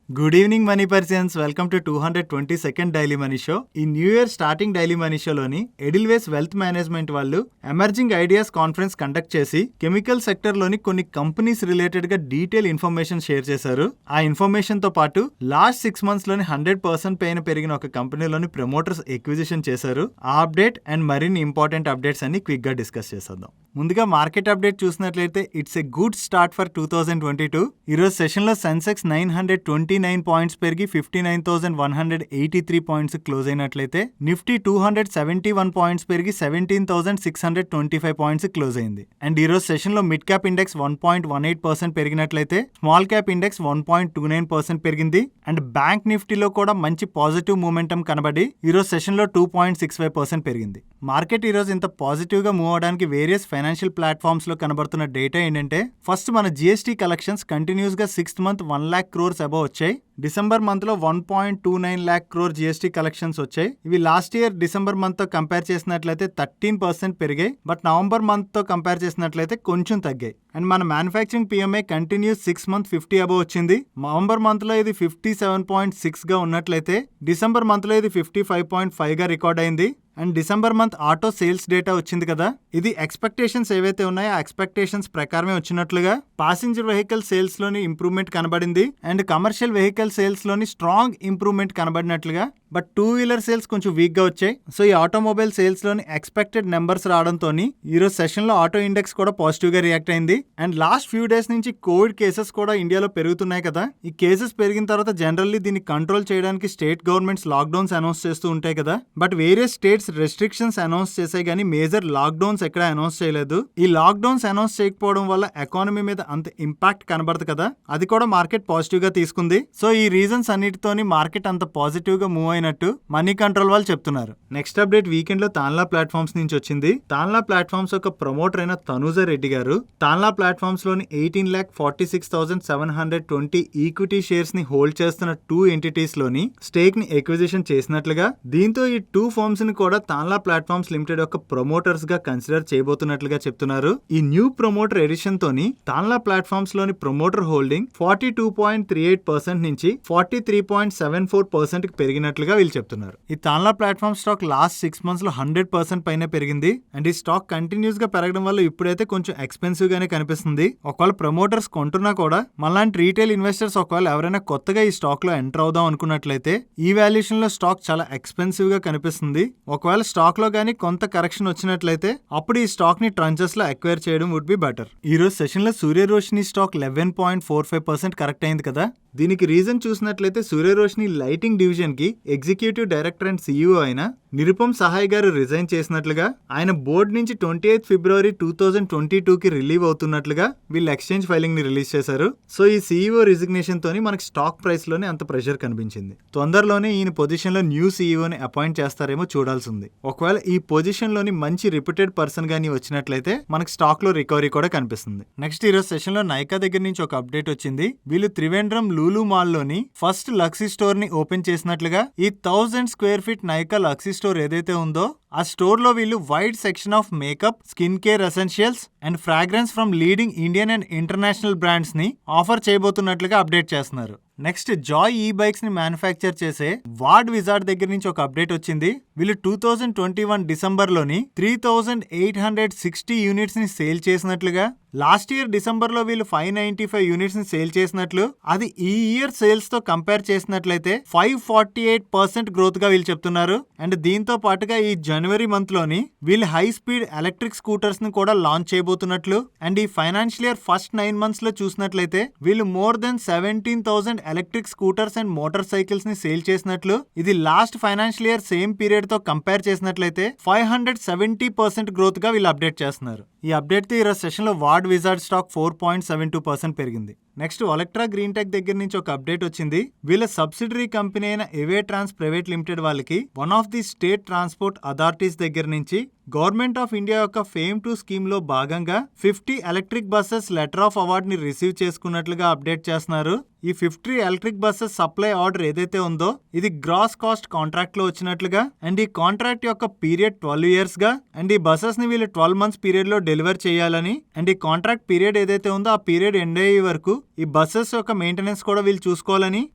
Good evening money persons, welcome to 222nd daily money show. ఈ new year starting daily money షోలోని Edelweiss wealth management వాళ్ళు emerging ideas conference conduct చేసి chemical sector లోని కొన్ని companies related గా detail information share చేశారు. ఆ information తో పాటు లాస్ట్ 6 months లోని 100% పైన పెరిగిన ఒక కంపెనీలోని ప్రమోటర్స్ ఎక్విజిషన్ చేశారు. ఆ అప్డేట్ అండ్ మరిన్ని ఇంపార్టెంట్ అప్డేట్స్ అన్ని క్విక్ గా డిస్కస్ చేసేద్దాం. ముందుగా మార్కెట్ అప్డేట్ చూసినట్లయితే it's a good start for 2022. ఈరోజు సెషన్ లో సెన్సెక్స్ 929 పాయింట్స్ పెరిగి 59,183 పాయింట్స్ క్లోజ్ అయినట్లయితే నిఫ్టీ 271 పాయింట్స్ పెరిగి 17,625 పాయింట్స్ క్లోజ్ అయింది. అండ్ ఈరోజు సెషన్ లో మిడ్ క్యాప్ ఇండెక్స్ 1.18% పెరిగినట్లయితే స్మాల్ క్యాప్ ఇండెక్స్ 1.29% పెరిగింది. అండ్ బ్యాంక్ నిఫ్టీలో కూడా మంచి పాజిటివ్ మూమెంటం కనబడి ఈరోజు సెషన్ లో 2.65% పెరిగింది. మార్కెట్ ఈరోజు ఇంత పాజిటివ్ గా మూవ్ అవడానికి వేరియస్ ఫైనాన్షియల్ ప్లాట్ఫామ్స్ లో కనబడుతున్న డేటా ఏంటంటే, ఫస్ట్ మన జిఎస్టీ కలెక్షన్స్ కంటిన్యూస్ గా 6th month 1 lakh crores above వచ్చాయి. డిసెంబర్ మంత్ లో 1.29 lakh crore జిఎస్టీ కలెక్షన్స్ వచ్చాయి. ఇవి లాస్ట్ ఇయర్ డిసెంబర్ మంత్ తో కంపేర్ చేసినట్లయితే 13% పెరిగాయి. బట్ నవంబర్ మంత్ తో కంపేర్ చేసినట్లయితే కొంచెం తగ్గాయి. అండ్ మన manufacturing PMI continuous 6 month 50 above వచ్చింది. నవంబర్ మంత్ లో ఇది 57.6 గా ఉన్నట్లయితే డిసెంబర్ మంత్ లో ఇది 55.5 గా రికార్డ్ అయింది. And December month auto sales data వచ్చింది కదా, ఇది ఎక్స్పెక్టేషన్స్ ఏవైతే ఉన్నాయో ఆ ఎక్స్పెక్టేషన్స్ ప్రకారమే వచ్చినట్లుగా ప్యాసింజర్ వెహికల్ సేల్స్ లోని ఇంప్రూవ్మెంట్ కనబడింది. అండ్ కమర్షియల్ వెహికల్ సేల్స్ లోని స్ట్రాంగ్ ఇంప్రూవ్మెంట్ కనబడినట్లుగా. బట్ 2-wheeler సేల్స్ కొంచెం వీక్ గా వచ్చాయి. సో ఈ ఆటోమొబైల్ సేల్స్ లోని ఎక్స్పెక్టెడ్ నెంబర్స్ రావడంతో ఈ రోజు సెషన్ లో ఆటో ఇండెక్స్ కూడా పాజిటివ్ గా రియాక్ట్ అయింది. అండ్ లాస్ట్ ఫ్యూ డేస్ నుంచి కోవిడ్ కేసెస్ కూడా ఇండియాలో పెరుగుతున్నాయి కదా. ఈ కేసెస్ పెరిగిన తర్వాత జనరల్లీ దీన్ని కంట్రోల్ చేయడానికి స్టేట్ గవర్నమెంట్స్ లాక్డౌన్స్ అనౌన్స్ చేస్తూ ఉంటాయి కదా. But various states restrictions announce చేసాయి కానీ మేజర్ లాక్డౌన్స్ ఎక్కడ అనౌన్స్ చేయలేదు. ఈ లాక్డౌన్స్ అనౌన్స్ చేయకపోవడం వల్ల ఎకానమీ మీద అంత ఇంపాక్ట్ కనబడదు కదా, అది కూడా మార్కెట్ పాజిటివ్ గా తీసుకుంది. సో ఈ రీజన్స్ అన్నిటితోని మార్కెట్ అంత పాజిటివ్ గా మూవ్ అయినట్టు మనీ కంట్రోల్ వాళ్ళు చెప్తున్నారు. నెక్స్ట్ అప్డేట్ వీకెండ్ లో తాన్లా ప్లాట్ఫామ్స్ నుంచి వచ్చింది. తాన్లా ప్లాట్ఫామ్స్ యొక్క ప్రమోటర్ అయిన తనుజ రెడ్డి గారు తాన్లా ప్లాట్ఫామ్స్ లోని 18,46,720 ఈక్విటీ షేర్స్ ని హోల్డ్ చేస్తున్న 2 entities లోని స్టేక్ ని ఎక్విజిషన్ చేసినట్లుగా, దీంతో ఈ 2 firms ని కూడా తాన్లా ప్లాట్ఫామ్స్ లిమిటెడ్ యొక్క ప్రమోటర్స్ గా కన్సిడర్ చేయబోతున్నట్లుగా చెప్తున్నారు. ఈ న్యూ ప్రమోటర్ ఎడిషన్ తోని తాన్లా ప్లాట్ఫామ్స్ లోని ప్రమోటర్ హోల్డింగ్ 42.38% నుంచి 43.74% కి పెరిగినట్లుగా వీళ్ళు చెప్తున్నారు. ఈ Tanla platform stock last 6 months లో 100% పైన పెరిగింది. అండ్ ఈ స్టాక్ కంటిన్యూస్ గా పెరగడం వల్ల ఇప్పుడైతే కొంచెం ఎక్స్పెన్సివ్ గానే కనిపిస్తుంది. ఒకవేళ ప్రమోటర్స్ కొంటున్నా కూడా మనలాంటి రీటైల్ ఇన్వెస్టర్స్ ఒకవేళ ఎవరైనా కొత్తగా ఈ స్టాక్ లో ఎంటర్ అవుదాం అనుకున్నట్లయితే ఈ వాల్యుయేషన్ లో స్టాక్ చాలా ఎక్స్పెన్సివ్ గా కనిపిస్తుంది. ఒకవేళ స్టాక్ లో గానీ కొంత కరెక్షన్ వచ్చినట్లయితే అప్పుడు ఈ స్టాక్ ని ట్రంచెస్ లో అక్వైర్ చేయడం వుడ్ బి బెటర్. ఈ రోజు సెషన్ లో సూర్య రోషిని స్టాక్ 11.45% కరెక్ట్ అయింది కదా. దీనికి రీజన్ చూసినట్లయితే సూర్య రోషిని లైటింగ్ డివిజన్ కి ఎగ్జిక్యూటివ్ డైరెక్టర్ అండ్ CEO అయిన నిరుపమ్ సహాయ్ గారు రిజైన్ చేసినట్లుగా, ఆయన బోర్డు నుంచి 28 February 2022 కి రిలీవ్ అవుతున్నట్లుగా వీళ్ళు ఎక్స్చేంజ్ ఫైలింగ్ ని రిలీజ్ చేశారు. సో ఈ CEO రిజిగ్నేషన్ తోని మనకి స్టాక్ ప్రైస్ లోనే అంత ప్రెషర్ కనిపించింది. తొందరలోనే ఈయన పొజిషన్ లో న్యూ CEO ని అపాయింట్ చేస్తారేమో చూడాల్సి ఉంది. ఒకవేళ ఈ పొజిషన్ లోని మంచి రిప్యూటెడ్ పర్సన్ గానీ వచ్చినట్లయితే మనకి స్టాక్ లో రికవరీ కూడా కనిపిస్తుంది. నెక్స్ట్ ఈరోజు సెషన్ లో నైకా దగ్గర నుంచి ఒక అప్డేట్ వచ్చింది. వీళ్ళు త్రివేంద్రం లూలు మాల్ లోని ఫస్ట్ లక్సీ స్టోర్ ని ఓపెన్ చేసినట్లుగా, ఈ 1000 square feet నైకా లక్సీ స్టోర్ ఏదైతే ఉందో ఆ స్టోర్ లో వీళ్ళు wide section of makeup, skin care essentials and fragrance from leading Indian and international brands ని ఆఫర్ చేయబోతున్నట్లుగా అప్డేట్ చేస్తున్నారు. నెక్స్ట్ జాయ్ ఈ బైక్స్ ని మ్యానుఫ్యాక్చర్ చేసే వార్డ్ విజార్డ్ దగ్గర నుంచి ఒక అప్డేట్ వచ్చింది. వీళ్ళు 2021 డిసెంబర్ లోని 3,860 యూనిట్స్ ని సేల్ చేసినట్లుగా, లాస్ట్ ఇయర్ డిసెంబర్ లో వీళ్ళు 595 యూనిట్స్ ని సేల్ చేసినట్లు, అది ఈ ఇయర్ సేల్స్ తో కంపేర్ చేసినట్లయితే 548% గ్రోత్ గా వీళ్ళు చెప్తున్నారు. అండ్ దీంతో పాటుగా ఈ జనవరి మంత్ లోని వీళ్ళు హై స్పీడ్ ఎలక్ట్రిక్ స్కూటర్స్ ని కూడా లాంచ్ చేయబోతున్నట్లు. అండ్ ఈ ఫైనాన్షియల్ ఇయర్ ఫస్ట్ 9 months లో చూసినట్లయితే వీళ్ళు more than 17,000 electric scooters and motor cycles ని సేల్ చేసినట్లు. ఇది last financial year same period తో కంపేర్ చేసినట్లయితే 570% గ్రోత్ గా వీళ్ళు అప్డేట్ చేస్తున్నారు. ఈ అప్డేట్ తో ఈరోజు సెషన్ లో వార్డ్ విజార్డ్ స్టాక్ 4.72% పెరిగింది. నెక్స్ట్ ఒలెక్ట్రా గ్రీన్ టెక్ దగ్గర నుంచి ఒక అప్డేట్ వచ్చింది. వీళ్ళ సబ్సిడరీ కంపెనీ అయిన ఎవే ట్రాన్స్ ప్రైవేట్ లిమిటెడ్ వాళ్ళకి one of the state transport authorities దగ్గర నుంచి గవర్నమెంట్ ఆఫ్ ఇండియా యొక్క ఫేమ్ 2 స్కీమ్ లో భాగంగా 50 electric buses letter of award ని రిసీవ్ చేసుకున్నట్లుగా అప్డేట్ చేస్తున్నారు. ఈ 50 ఎలక్ట్రిక్ బస్సెస్ సప్లై ఆర్డర్ ఏదైతే ఉందో ఇది గ్రాస్ కాస్ట్ కాంట్రాక్ట్ లో వచ్చినట్లుగా అండ్ ఈ కాంట్రాక్ట్ యొక్క పీరియడ్ 12 ఇయర్స్ గా అండ్ ఈ బస్సెస్ ని వీళ్ళు 12 మంత్స్ పీరియడ్ లో డెలివర్ చేయాలని అండ్ ఈ కాంట్రాక్ట్ పీరియడ్ ఏదైతే ఉందో ఆ పీరియడ్ ఎండ్ అయ్యే వరకు ఈ బస్సెస్ యొక్క మెయింటెనెన్స్ కూడా వీళ్ళు చూసుకోవాలని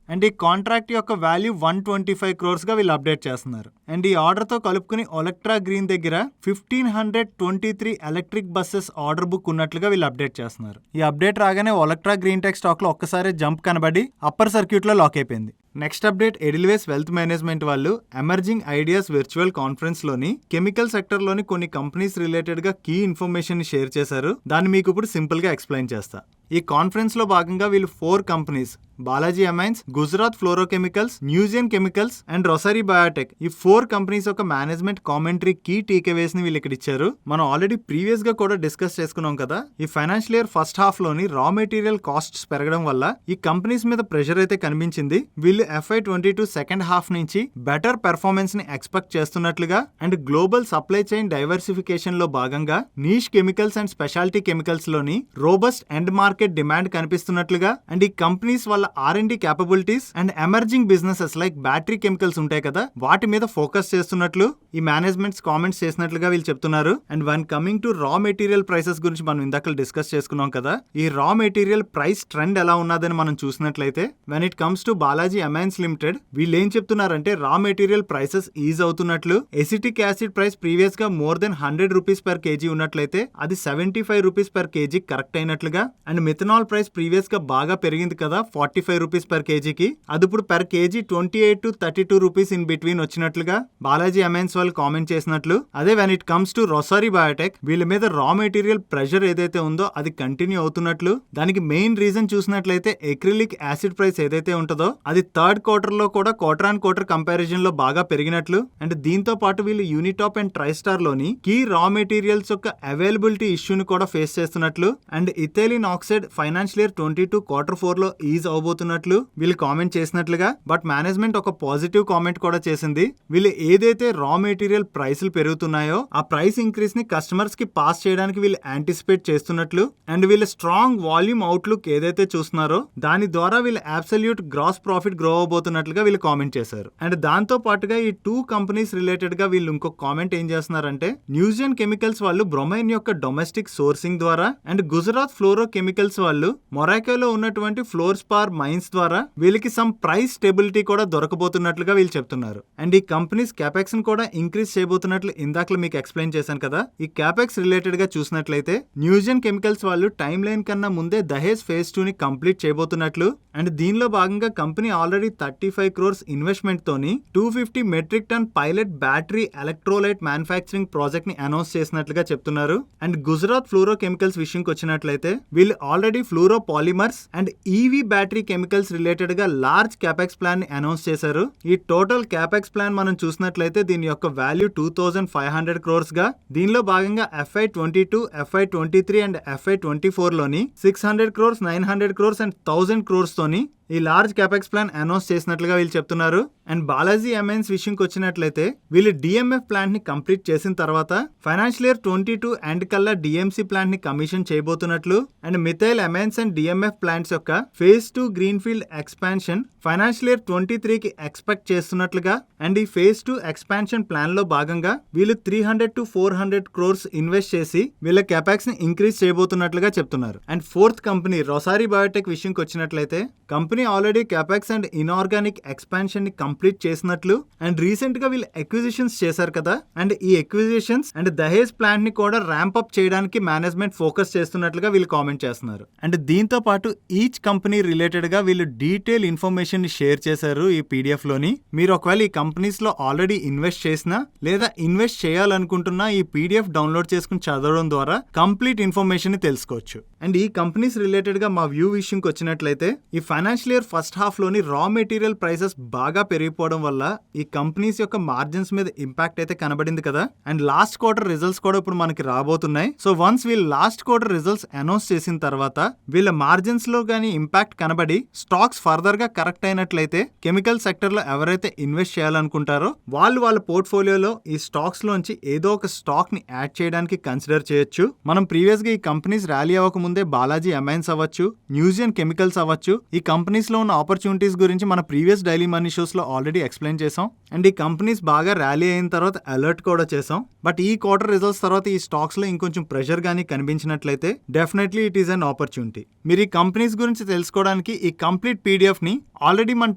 అండ్ ఈ కాంట్రాక్ట్ యొక్క వాల్యూ 125 crores గా వీళ్ళు అప్డేట్ చేస్తున్నారు. అండ్ ఈ ఆర్డర్ తో కలుపుకుని ఒలెక్ట్రా గ్రీన్ దగ్గర 1523 ఎలక్ట్రిక్ బస్సెస్ ఆర్డర్ బుక్ ఉన్నట్లుగా వీళ్ళు అప్డేట్ చేస్తున్నారు. ఈ అప్డేట్ రాగానే ఒలెక్ట్రా గ్రీన్ టెక్ స్టాక్ లో ఒక్కసారి జంప్ కనబడి అప్పర్ సర్క్యూట్ లో లాక్ అయిపోయింది. Next update Edelweiss wealth management వాళ్ళు ఎమర్జింగ్ ఐడియాస్ వర్చువల్ కాన్ఫరెన్స్ లోని కెమికల్ సెక్టర్ లోని కొన్ని కంపెనీస్ రిలేటెడ్ గా కీ ఇన్ఫర్మేషన్ ని షేర్ చేశారు. దాన్ని మీకు ఇప్పుడు సింపుల్ గా ఎక్స్ప్లెయిన్ చేస్తా. ఈ కాన్ఫరెన్స్ లో భాగంగా వీళ్ళు 4 companies Balaji amines, Gujarat fluorochemicals, Neogen chemicals and Rossari biotech ఈ 4 కంపెనీస్ యొక్క మేనేజ్మెంట్ కామెంటరీ కీ టేక్అవేస్ ని వీళ్ళు ఇక్కడ ఇచ్చారు. మనం ఆల్రెడీ ప్రీవియస్ గా కూడా డిస్కస్ చేసుకున్నాం కదా. ఈ ఫైనాన్షియల్ ఇయర్ ఫస్ట్ హాఫ్ లోని రా మెటీరియల్ కాస్ట్స్ పెరగడం వల్ల ఈ కంపెనీస్ మీద ప్రెషర్ అయితే కనిపించింది. వీళ్ళు FY22 సెకండ్ హాఫ్ నుంచి బెటర్ పెర్ఫార్మెన్స్ ని ఎక్స్పెక్ట్ చేస్తున్నట్లుగా and global supply chain diversification లో భాగంగా niche chemicals and speciality chemicals లోని రోబస్ట్ ఎండ్ మార్కెట్ డిమాండ్ కనిపిస్తున్నట్లుగా అండ్ ఈ కంపెనీస్ వాళ్ళ R&D capabilities and emerging businesses like battery chemicals ఉంటాయి కదా వాటి మీద ఫోకస్ చేస్తున్నట్లు ఈ మేనేజ్మెంట్స్ కామెంట్స్ చేసినట్లుగా వీళ్ళు చెప్తున్నారు. అండ్ వన్ కమింగ్ టు రా మెటీరియల్ ప్రైసెస్ గురించి మనం ఇందాక డిస్కస్ చేసుకున్నాం కదా. ఈ రా మెటీరియల్ ప్రైస్ ట్రెండ్ ఎలా ఉన్నదని మనం చూసినట్లయితే when it comes to Balaji amines limited వీళ్ళు ఏం చెప్తున్నారంటే రా మెటీరియల్ ప్రైసెస్ ఈజ్ అవుతున్నట్లు. ఎసిటిక్ యాసిడ్ ప్రైస్ ప్రీవియస్ గా more than 100 rupees per kg ఉన్నట్లయితే అది 75 రూపీస్ పర్ కేజీ కరెక్ట్ అయినట్లుగా అండ్ మిథనాల్ ప్రైస్ ప్రీవియస్ గా బాగా పెరిగింది కదా 45 రూపీస్ పర్ కేజీకి అది ఇప్పుడు per kg 28 to 32 rupees in between వచ్చినట్లుగా బాలాజీ అమైన్స్ వాళ్ళు కామెంట్ చేసినట్లు. అదే when it comes to Rossari biotech వీళ్ళ మీద రా మెటీరియల్ ప్రెషర్ ఏదైతే ఉందో అది కంటిన్యూ అవుతున్నట్లు. దానికి మెయిన్ రీజన్ చూసినట్లయితే ఎక్రిలిక్ యాసిడ్ ప్రైస్ ఏదైతే ఉంటుందో అది థర్డ్ క్వార్టర్ లో కూడా క్వార్టర్ ఆన్ క్వార్టర్ కంపారిజన్ లో బాగా పెరిగినట్లు. అండ్ దీంతో పాటు వీళ్ళు యూనిటాప్ అండ్ ట్రైస్టార్ లోని కీ రా మెటీరియల్స్ యొక్క అవైలబిలిటీ ఇష్యూని కూడా ఫేస్ చేస్తున్నట్లు. And ethylene oxide financial year 22 Q4 లో ఈజ్ అవబోతున్నట్లు వీళ్ళు కామెంట్ చేసినట్లుగా. బట్ మేనేజ్మెంట్ ఒక పాజిటివ్ కామెంట్ కూడా చేసింది. వీళ్ళు ఏదైతే రా మెటీరియల్ ప్రైసులు పెరుగుతున్నాయో ఆ ప్రైస్ ఇంక్రీస్ ని కస్టమర్స్ కి పాస్ చేయడానికి వీళ్ళు యాంటిసిపేట్ చేస్తున్నట్లు. అండ్ వీళ్ళ స్ట్రాంగ్ వాల్యూమ్ అవుట్లుక్ ఏదైతే చూస్తున్నారో దాని ద్వారా వీళ్ళు అబ్సల్యూట్ గ్రాస్ ప్రాఫిట్ గ్రో అవబోతున్నట్లుగా వీళ్ళు కామెంట్ చేశారు. అండ్ దాంతో పాటుగా ఈ 2 కంపెనీస్ రిలేటెడ్ గా వీళ్ళు ఇంకొక కామెంట్ ఏం చేస్తున్నారంటే న్యూజియన్ కెమికల్స్ వాళ్ళు బ్రొమైన్ యొక్క డొమెస్టిక్ సోర్సింగ్ ద్వారా అండ్ గుజరాత్ ఫ్లోరో కెమికల్స్ వాళ్ళు మొరాకోలో ఉన్నటువంటి ఫ్లోర్ స్పార్ మైన్స్ ద్వారా వీళ్ళకి సమ్ ప్రైస్ స్టెబిలిటీ కూడా దొరకబోతున్నట్లుగా వీళ్ళు చెప్తున్నారు. అండ్ ఈ కంపెనీస్ క్యాపెక్స్ ని కూడా ఇంక్రీజ్ చేయబోతున్నట్లు ఇందాక మీకు ఎక్స్ప్లెయిన్ చేశాను కదా. ఈ క్యాపెక్స్ రిలేటెడ్ గా చూసినట్లయితే న్యూజియన్ కెమికల్స్ వాళ్ళు టైం లైన్ కన్నా ముందే దహేజ్ ఫేజ్ 2 ని కంప్లీట్ చేయబోతున్నట్లు. అండ్ దీనిలో భాగంగా కంపెనీ ఆల్రెడీ 35 crores ఇన్వెస్ట్మెంట్ తోని 250 metric ton pilot battery electrolyte manufacturing project ని అనౌన్స్ చేసినట్లుగా చెప్తున్నారు. అండ్ గుజరాత్ ఫ్లోరో కెమికల్స్ విషయంకి వచ్చినట్లయితే వీళ్ళు already fluoropolymers and EV battery chemicals related గా లార్జ్ క్యాపెక్స్ ప్లాన్ ని అనౌన్స్ చేశారు. ఈ టోటల్ క్యాపెక్స్ ప్లాన్ మనం చూసినట్లయితే దీని యొక్క వాల్యూ 2500 crores గా దీనిలో భాగంగా FY22, FY23 అండ్ FY24 లోని 600 crores, 900 crores అండ్ 1000 crores తోని ఈ లార్జ్ క్యాపెక్స్ ప్లాన్ అనౌన్స్ చేసినట్లుగా వీళ్ళు చెప్తున్నారు. అండ్ బాలాజీ అమైన్స్ విషయంకి వచ్చినట్లయితే వీళ్ళు డిఎంఎఫ్ ప్లాంట్ ని కంప్లీట్ చేసిన తర్వాత ఫైనాన్షియల్ ఇయర్ 22 ఎండ్ కల్లా డిఎంసీ ప్లాంట్ ని కమిషన్ చేయబోతున్నట్లు. And methyl amines and DMF plants యొక్క phase 2 green field expansion financial year 23 కి ఎక్స్పెక్ట్ చేస్తున్నట్లుగా. అండ్ ఈ ఫేజ్ 2 ఎక్స్పాన్షన్ ప్లాన్ లో భాగంగా వీళ్ళు 300 to 400 crores ఇన్వెస్ట్ చేసి వీళ్ళ క్యాపెక్స్ ని ఇంక్రీజ్ చేయబోతున్నట్లుగా చెప్తున్నారు. అండ్ ఫోర్త్ కంపెనీ రొసరీ బయోటెక్ విషయంకి వచ్చినట్లయితే company already capex and inorganic expansion ని కంప్లీట్ చేసినట్లు. అండ్ రీసెంట్ గా వీళ్ళు ఎక్విజిషన్స్ చేశారు కదా. అండ్ ఈ ఎక్విజిషన్స్ అండ్ దహేజ్ ప్లాంట్ ని కూడా ర్యాంప్ అప్ చేయడానికి మేనేజ్మెంట్ ఫోకస్ చేస్తున్నట్లుగా వీళ్ళు కామెంట్ చేస్తున్నారు. అండ్ దీంతో పాటు ఈచ్ కంపెనీ రిలేటెడ్ గా వీళ్ళు డీటెయిల్ ఇన్ఫర్మేషన్ ని షేర్ చేశారు ఈ పీడిఎఫ్ లోని. మీరు ఒకవేళ ఈ కంపెనీస్ లో ఆల్రెడీ ఇన్వెస్ట్ చేసినా లేదా ఇన్వెస్ట్ చేయాలనుకుంటున్నా ఈ పీడిఎఫ్ డౌన్లోడ్ చేసుకుని చదవడం ద్వారా కంప్లీట్ ఇన్ఫర్మేషన్ ని తెలుసుకోవచ్చు. అండ్ ఈ కంపెనీస్ రిలేటెడ్ గా మా వ్యూ విషయంకి వచ్చినట్లయితే ఈ financial financial year first half లోని రా మెటీరియల్ ప్రైసెస్ బాగా పెరిగిపోవడం వల్ల ఈ కంపెనీస్ యొక్క మార్జిన్స్ మీద ఇంపాక్ట్ అయితే కనబడింది కదా. అండ్ లాస్ట్ క్వార్టర్ రిజల్ట్స్ కూడా ఇప్పుడు మనకి రాబోతున్నాయి. సో వన్స్ వీళ్ళు లాస్ట్ క్వార్టర్ రిజల్ట్స్ అనౌన్స్ చేసిన తర్వాత వీళ్ళ మార్జిన్స్ లో గానీ ఇంపాక్ట్ కనబడి స్టాక్స్ ఫర్దర్ గా కరెక్ట్ అయినట్లయితే కెమికల్ సెక్టర్ లో ఎవరైతే ఇన్వెస్ట్ చేయాలనుకుంటారో వాళ్ళు వాళ్ళ పోర్ట్ఫోలియోలో ఈ స్టాక్స్ లోంచి ఏదో ఒక స్టాక్ ని యాడ్ చేయడానికి కన్సిడర్ చేయొచ్చు. మనం ప్రీవియస్ గా ఈ కంపెనీస్ ర్యాలీ అవ్వక ముందే బాలాజీ అమైన్స్ అవ్వచ్చు, న్యూజియన్ కెమికల్స్ అవ్వచ్చు, ఈ కంపెనీస్ లో ఉన్న ఆపర్చునిటీస్ గురించి మన ప్రీవియస్ డైలీ మనీ షోస్ లో ఆల్రెడీ ఎక్స్ప్లెయిన్ చేసాం. అండ్ ఈ కంపెనీస్ బాగా ర్యాలీ అయిన తర్వాత అలర్ట్ కూడా చేసాం. బట్ ఈ క్వార్టర్ రిజల్ట్స్ తర్వాత ఈ స్టాక్స్ లో ఇంకొంచెం ప్రెషర్ గానీ కనిపించినట్లయితే definitely it is an opportunity. మీరు ఈ కంపెనీస్ గురించి తెలుసుకోవడానికి ఈ కంప్లీట్ పీడిఎఫ్ ని ఆల్రెడీ మన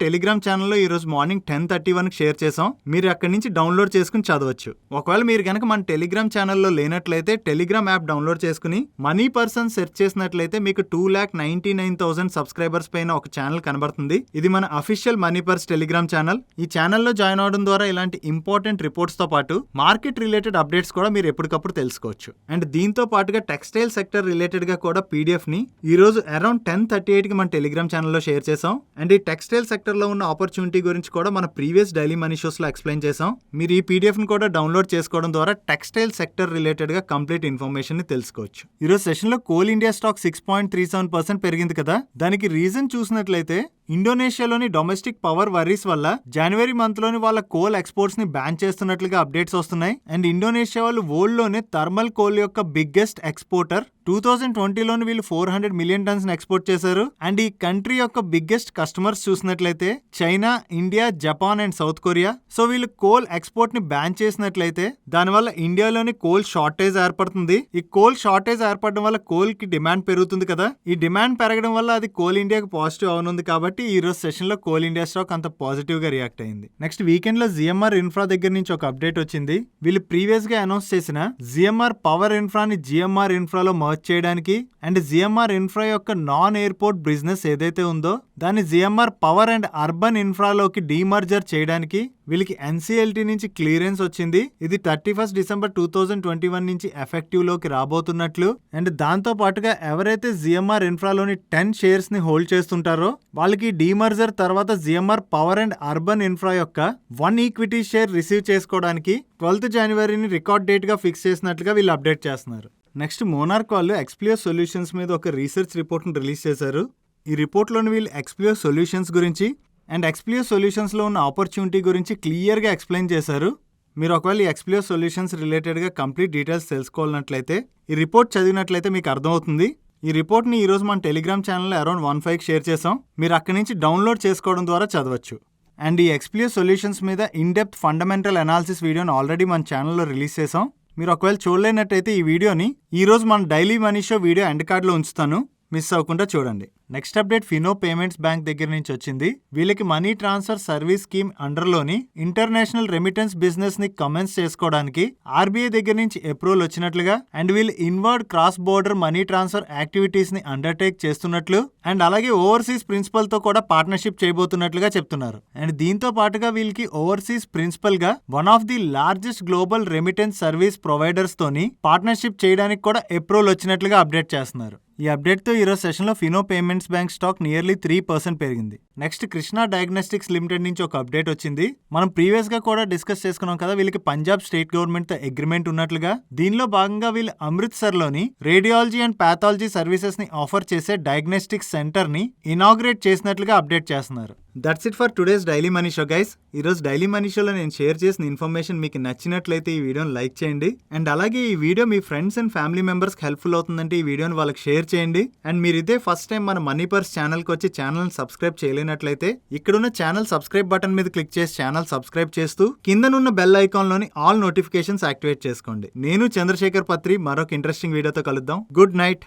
టెలిగ్రామ్ ఛానల్లో ఈ రోజు మార్నింగ్ 10:31 షేర్ చేసాం. మీరు అక్కడి నుంచి డౌన్లోడ్ చేసుకుని చదవచ్చు. ఒకవేళ మీరు కనుక మన టెలిగ్రామ్ ఛానల్లో లేనట్లయితే టెలిగ్రామ్ యాప్ డౌన్లోడ్ చేసుకుని మనీ పర్సన్ సెర్చ్ చేసినట్లయితే మీకు 2,99,000 సబ్స్క్రైబర్స్ పైన ఒక ఛానల్ కనబడుతుంది. ఇది మన official money purse Telegram channel. ఈ ఛానల్లో జాయిన్ అవడం ద్వారా ఇలాంటి ఇంపార్టెంట్ రిపోర్ట్స్ తో పాటు మార్కెట్ రిలేటెడ్ అప్డేట్స్ కూడా మీరు ఎప్పటికప్పుడు తెలుసుకోవచ్చు. అండ్ దీంతో పాటుగా టెక్స్టైల్ సెక్టర్ రిలేటెడ్ గా కూడా పీడిఎఫ్ ని ఈ రోజు అరౌండ్ 10:38 కి మన టెలిగ్రామ్ ఛానల్లో షేర్ చేసాం. అండ్ ఈ టెక్స్టైల్ సెక్టర్ లో ఉన్న ఆపర్చునిటీ గురించి కూడా మన ప్రీవియస్ డైలీ మనీ షోస్ లో ఎక్స్ప్లెయిన్ చేసాం. మీరు ఈ పీడిఎఫ్ ని కూడా డౌన్లోడ్ చేసుకోవడం ద్వారా టెక్స్టైల్ సెక్టర్ రిలేటెడ్ గా కంప్లీట్ ఇన్ఫర్మేషన్ ని తెలుసుకోవచ్చు. ఈ రోజు సెషన్ లో కోల్ ఇండియా స్టాక్ 6.37% పెరిగింది కదా. దానికి రీజన్ చూసినట్లయితే ఇండోనేషియాలోని డొమెస్టిక్ పవర్ వర్రీస్ వల్ల జనవరి మంత్ లోని వాళ్ళ కోల్ ఎక్స్పోర్ట్స్ ని బ్యాన్ చేస్తున్నట్లుగా అప్డేట్స్ వస్తున్నాయి. అండ్ ఇండోనేషియా వాళ్ళు వరల్డ్ లోనే థర్మల్ కోల్ యొక్క బిగ్గెస్ట్ ఎక్స్పోర్టర్. 2020లోని వీళ్ళు 400 మిలియన్ టన్స్ ఎక్స్పోర్ట్ చేశారు. అండ్ ఈ కంట్రీ యొక్క బిగ్గెస్ట్ కస్టమర్స్ చూసినట్లయితే China, India, Japan and south Korea. So వీళ్ళు కోల్ ఎక్స్పోర్ట్ ని బ్యాన్ చేసినట్లయితే దానివల్ల ఇండియాలోని కోల్ షార్టేజ్ ఏర్పడుతుంది. ఈ కోల్ షార్టేజ్ ఏర్పడడం వల్ల కోల్ కి డిమాండ్ పెరుగుతుంది కదా. ఈ డిమాండ్ పెరగడం వల్ల అది కోల్ ఇండియాకి పాజిటివ్ అవనుంది కాబట్టి ఈ రోజు సెషన్ లో కోల్ ఇండియా స్టాక్ అంత పాజిటివ్ గా రియాక్ట్ అయింది. నెక్స్ట్ వీకెండ్ లో జిఎంఆర్ ఇన్ఫ్రా దగ్గర నుంచి ఒక అప్డేట్ వచ్చింది. వీళ్ళు ప్రీవియస్ గా అనౌన్స్ చేసిన జిఎంఆర్ పవర్ ఇన్ఫ్రాని జిఎంఆర్ ఇన్ఫ్రాలో మర్జ్ చేయడానికి అండ్ జిఎంఆర్ ఇన్ఫ్రా యొక్క నాన్ ఎయిర్పోర్ట్ బిజినెస్ ఏదైతే ఉందో దాన్ని జిఎంఆర్ పవర్ అండ్ అర్బన్ ఇన్ఫ్రాలోకి డీమర్జర్ చేయడానికి వీళ్ళకి ఎన్సీఎల్టీ నుంచి క్లియరెన్స్ వచ్చింది. ఇది 31 డిసెంబర్ 2021 నుంచి ఎఫెక్టివ్ లోకి రాబోతున్నట్లు. అండ్ దాంతో పాటుగా ఎవరైతే జిఎంఆర్ ఇన్ఫ్రాలోని 10 షేర్స్ ని హోల్డ్ చేస్తుంటారో వాళ్ళకి డీమర్జర్ తర్వాత GMR power and urban infra యొక్క 1 ఈక్విటీ షేర్ రిసీవ్ చేసుకోవడానికి 12th జనవరిని రికార్డ్ డేట్ గా ఫిక్స్ చేసినట్లుగా వీళ్ళు అప్డేట్ చేస్తున్నారు. నెక్స్ట్ మోనార్క్ వాళ్ళు ఎక్స్ప్లియో సొల్యూషన్స్ మీద ఒక రీసెర్చ్ రిపోర్ట్ ని రిలీజ్ చేశారు. ఈ రిపోర్ట్లోని వీళ్ళు ఎక్స్ప్లియో సొల్యూషన్స్ గురించి అండ్ ఎక్స్ప్లియో సొల్యూషన్స్లో ఉన్న ఆపర్చునిటీ గురించి క్లియర్గా ఎక్స్ప్లెయిన్ చేశారు. మీరు ఒకవేళ ఈ ఎక్స్ప్లియో సొల్యూషన్స్ రిలేటెడ్గా కంప్లీట్ డీటెయిల్స్ తెలుసుకోవాలన్నట్లయితే ఈ రిపోర్ట్ చదివినట్లయితే మీకు అర్థమవుతుంది. ఈ రిపోర్ట్ని ఈరోజు మన టెలిగ్రామ్ ఛానల్లో అరౌండ్ 1.5 షేర్ చేసాం. మీరు అక్కడి నుంచి డౌన్లోడ్ చేసుకోవడం ద్వారా చదవచ్చు. అండ్ ఈ ఎక్స్ప్లియో సొల్యూషన్స్ మీద ఇన్ డెప్త్ ఫండమెంటల్ అనాలిసిస్ వీడియోని ఆల్రెడీ మన ఛానల్లో రిలీజ్ చేసాం. మీరు ఒకవేళ చూడలేనట్టయితే ఈ వీడియోని ఈరోజు మన daily money show video end కార్డ్లో ఉంచుతాను, మిస్ అవ్వకుండా చూడండి. Next update Fino payments bank దగ్గర నుంచి వచ్చింది. వీళ్ళకి మనీ ట్రాన్స్ఫర్ సర్వీస్ స్కీమ్ అండర్లోని ఇంటర్నేషనల్ రెమిటెన్స్ బిజినెస్ ని కమెన్స్ చేసుకోవడానికి ఆర్బీఐ దగ్గర నుంచి అప్రూవల్ వచ్చినట్లుగా అండ్ వీళ్ళు inward cross border money transfer activities ని అండర్టేక్ చేస్తున్నట్లు అండ్ అలాగే ఓవర్సీస్ ప్రిన్సిపల్ తో కూడా పార్ట్నర్షిప్ చేయబోతున్నట్లుగా చెప్తున్నారు. అండ్ దీంతో పాటుగా వీళ్ళకి ఓవర్సీస్ ప్రిన్సిపల్ గా one of the largest global remittance service providers తోని పార్ట్నర్షిప్ చేయడానికి కూడా అప్రూవల్ వచ్చినట్లుగా అప్డేట్ చేస్తున్నారు. ఈ అప్డేట్ తో ఈరోజు సెషన్ లో Fino payments bank stock nearly 3% పెరిగింది. నెక్స్ట్ కృష్ణా డయాగ్నోస్టిక్స్ లిమిటెడ్ నుంచి ఒక అప్డేట్ వచ్చింది. మనం ప్రీవియస్ గా కూడా డిస్కస్ చేసుకున్నాం కదా, వీళ్ళకి పంజాబ్ స్టేట్ గవర్నమెంట్ తో అగ్రిమెంట్ ఉన్నట్లుగా. దీనిలో భాగంగా వీళ్ళు అమృత్సర్ లోని రేడియాలజీ అండ్ పాథాలజీ సర్వీసెస్ ని ఆఫర్ చేసే డయాగ్నోస్టిక్స్ సెంటర్ ని ఇనాగ్రేట్ చేసినట్లుగా అప్డేట్ చేస్తున్నారు. That's it for today's daily money show guys. ఈరోజు డైలీ మనీ షోలో నేను షేర్ చేసిన ఇన్ఫర్మేషన్ మీకు నచ్చినట్లయితే ఈ వీడియోని లైక్ చేయండి. అండ్ అలాగే ఈ video me friends and family members helpful అవుతుందంటే ఈ వీడియోని వాళ్ళకి షేర్ చేయండి. అండ్ మీరు ఇదే ఫస్ట్ టైం మన మనీ పర్స్ ఛానల్కి వచ్చి ఛానల్ సబ్స్క్రైబ్ చేయలేనట్లయితే ఇక్కడున్న ఛానల్ సబ్స్క్రైబ్ బటన్ మీద క్లిక్ చేసి ఛానల్ సబ్స్క్రైబ్ చేస్తూ కిందనున్న బెల్ ఐకాన్ లోని ఆల్ నోటిఫికేషన్స్ యాక్టివేట్ చేసుకోండి. నేను చంద్రశేఖర్ పత్రి మరొక ఇంట్రెస్టింగ్ వీడియోతో కలుద్దాం. Good night.